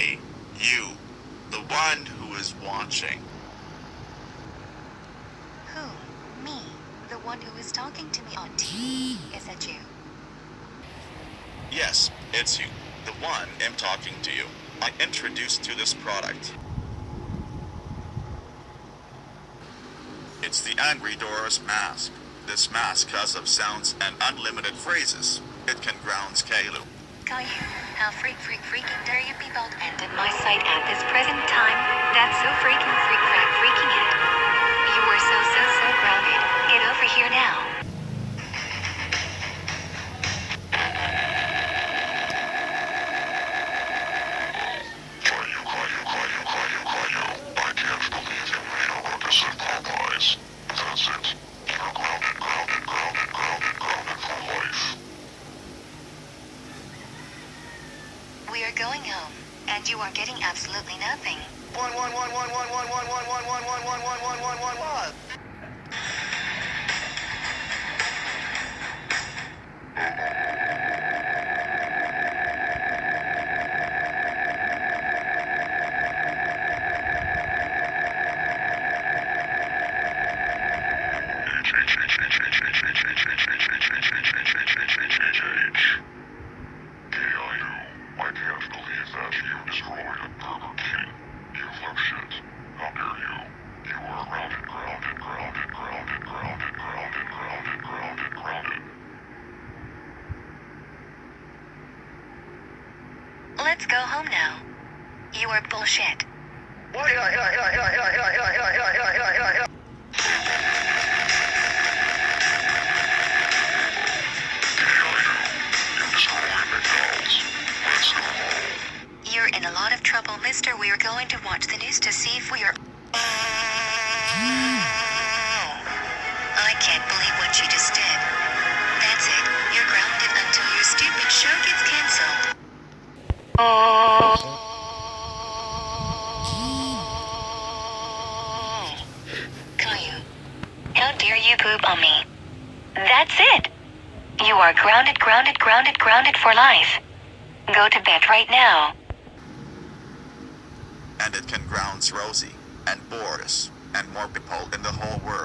Hey, you, the one who is watching. Who? Me? The one who is talking to me on TV? Is that you? Yes, it's you, the one I'm talking to you. I introduced to this product. It's the Angry Doris mask. This mask has of sounds and unlimited phrases. It can grounds Kalu. Caillou, how freaking dare you people enter my site at this present time? That's so freaking it. You are so grounded. Get over here now. I can't believe you made a ruckus at Popeyes. That's it. You're grounded for life. We are going home, and you are getting absolutely nothing. One. I can't believe that you destroyed a Burger King. You little shit. How dare you? You are grounded. Let's go home now. You are bullshit. You're in a lot of trouble, mister. We are going to watch the news to see if we are... I can't believe what you just did. That's it. You're grounded until your stupid show gets cancelled. Caillou, how dare you poop on me? That's it. You are grounded for life. Go to bed right now. And it can grounds Rosie and Boris and more people in the whole world.